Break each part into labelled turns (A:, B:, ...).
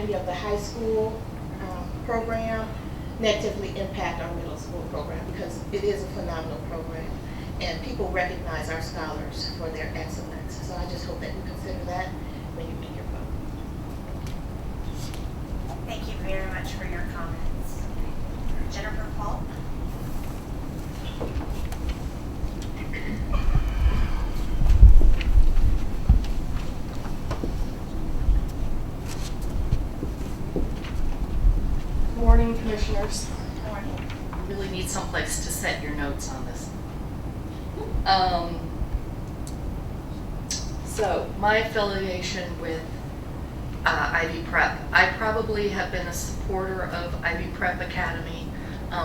A: academy of the high school program negatively impact our middle school program, because it is a phenomenal program and people recognize our scholars for their excellence. So I just hope that you consider that when you make your vote.
B: Thank you very much for your comments. Jennifer Paul.
C: Morning, commissioners.
B: Morning.
C: You really need someplace to set your notes on this. So my affiliation with Ivy Prep, I probably have been a supporter of Ivy Prep Academy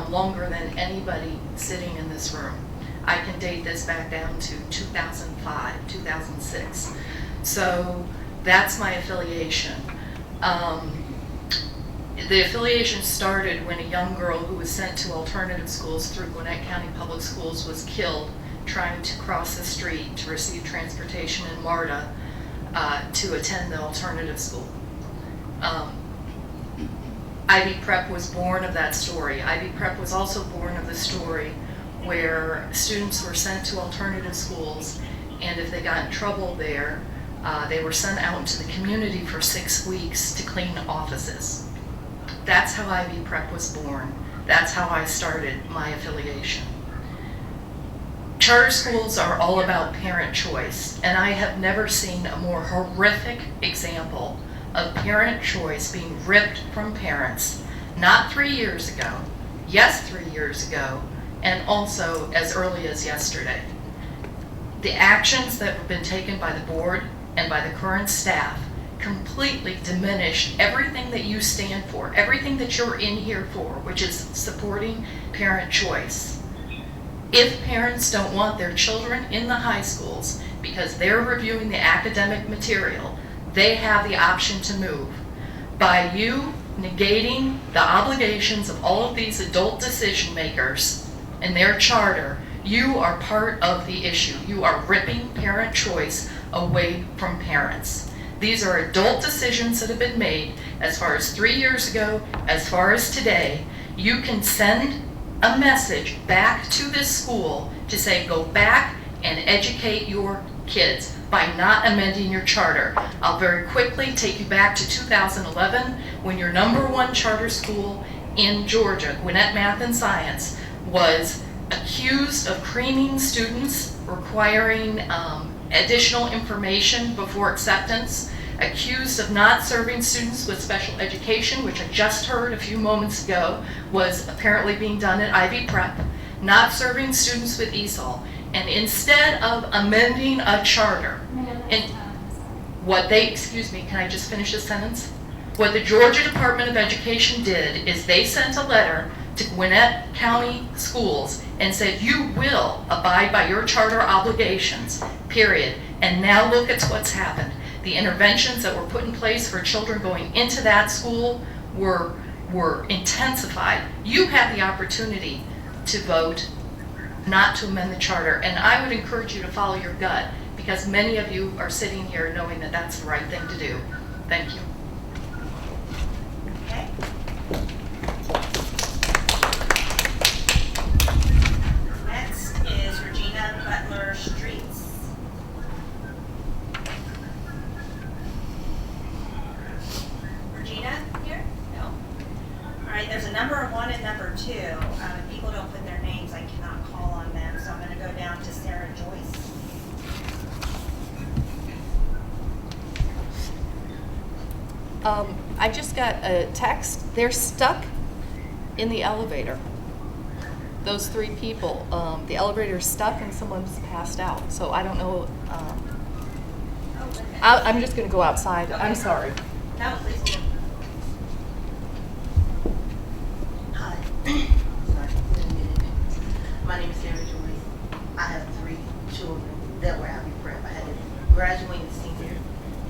C: longer than anybody sitting in this room. I can date this back down to 2005, 2006. So that's my affiliation. The affiliation started when a young girl who was sent to alternative schools through Gwinnett County Public Schools was killed trying to cross the street to receive transportation in MARTA to attend the alternative school. Ivy Prep was born of that story. Ivy Prep was also born of the story where students were sent to alternative schools, and if they got in trouble there, they were sent out into the community for 6 weeks to clean offices. That's how Ivy Prep was born. That's how I started my affiliation. Charter schools are all about parent choice, and I have never seen a more horrific example of parent choice being ripped from parents, not 3 years ago, yes 3 years ago, and also as early as yesterday. The actions that have been taken by the board and by the current staff completely diminished everything that you stand for, everything that you're in here for, which is supporting parent choice. If parents don't want their children in the high schools because they're reviewing the academic material, they have the option to move. By you negating the obligations of all of these adult decision makers and their charter, you are part of the issue. You are ripping parent choice away from parents. These are adult decisions that have been made as far as 3 years ago, as far as today. You can send a message back to this school to say, go back and educate your kids by not amending your charter. I'll very quickly take you back to 2011 when your #1 charter school in Georgia, Gwinnett Math and Science, was accused of creaming students, requiring additional information before acceptance, accused of not serving students with special education, which I just heard a few moments ago was apparently being done at Ivy Prep, not serving students with ESOL. And instead of amending a charter, and what they, excuse me, can I just finish this sentence? What the Georgia Department of Education did is they sent a letter to Gwinnett County Schools and said, you will abide by your charter obligations, period. And now look at what's happened. The interventions that were put in place for children going into that school were intensified. You had the opportunity to vote not to amend the charter, and I would encourage you to follow your gut, because many of you are sitting here knowing that that's the right thing to do. Thank you.
B: Okay. Next is Regina Butler Streets. Regina here? No. All right, there's a number 1 and number 2. If people don't put their names, I cannot call on them, so I'm going to go down to Sarah Joyce.
D: I just got a text. They're stuck in the elevator. Those 3 people. The elevator's stuck and someone's passed out. So I don't know. I'm just going to go outside.
B: Okay.
D: I'm sorry.
B: No, please do.
E: Hi. Sorry. My name is Sarah Joyce. I have 3 children that were Ivy Prep. I had a graduating senior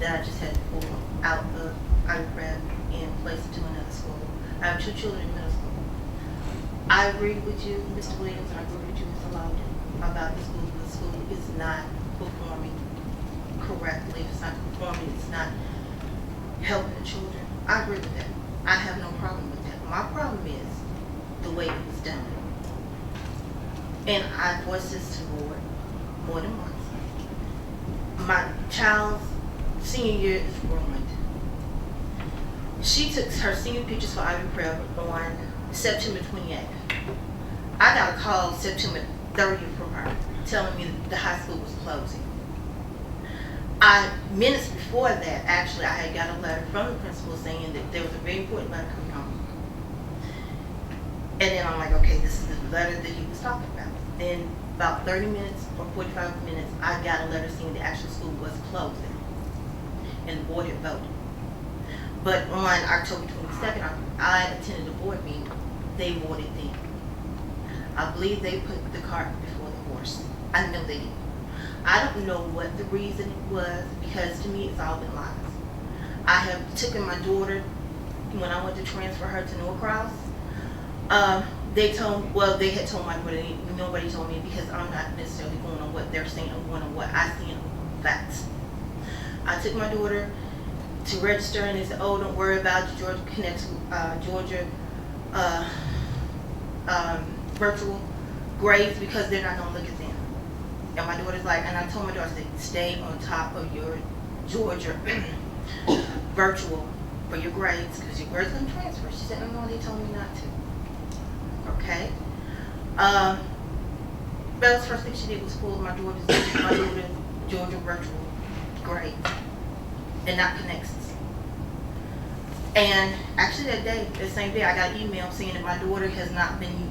E: that I just had to pull out of Ivy Prep and place it to another school. I have 2 children in middle school. I agree with you, Mr. Williams, and I agree with you, Mr. Loudon, about the school. The school is not performing correctly. If it's not performing, it's not helping the children. I agree with that. I have no problem with that. My problem is the way it was done. And I voiced this to the board more than once. My child's senior year is ruined. She took her senior pictures for Ivy Prep on September 28th. I got a call September 30th from her telling me the high school was closing. Minutes before that, actually, I had got a letter from the principal saying that there was a very important letter coming home. And then I'm like, okay, this is the letter that he was talking about. Then about 30 minutes or 45 minutes, I got a letter saying the actual school was closing. And the board had voted. But on October 22nd, I attended a board meeting. They voted then. I believe they put the cart before the horse. I know they did. I don't know what the reason was, because to me it's all been lies. I have taken my daughter, when I went to transfer her to Norcross, they had told my daughter, nobody told me, because I'm not necessarily going on what they're saying, I'm going on what I see in facts. I took my daughter to register and they said, oh, don't worry about it, Georgia Connects, Georgia virtual grades, because they're not going to look at them. And my daughter's like, and I told my daughter, I said, stay on top of your Georgia virtual for your grades, because your grades going to transfer. She said, no, they told me not to. Okay. Bella's first thing she did was pull my daughter's Georgia virtual grades and not Connexus. And actually that same day, I got an email saying that my daughter has not been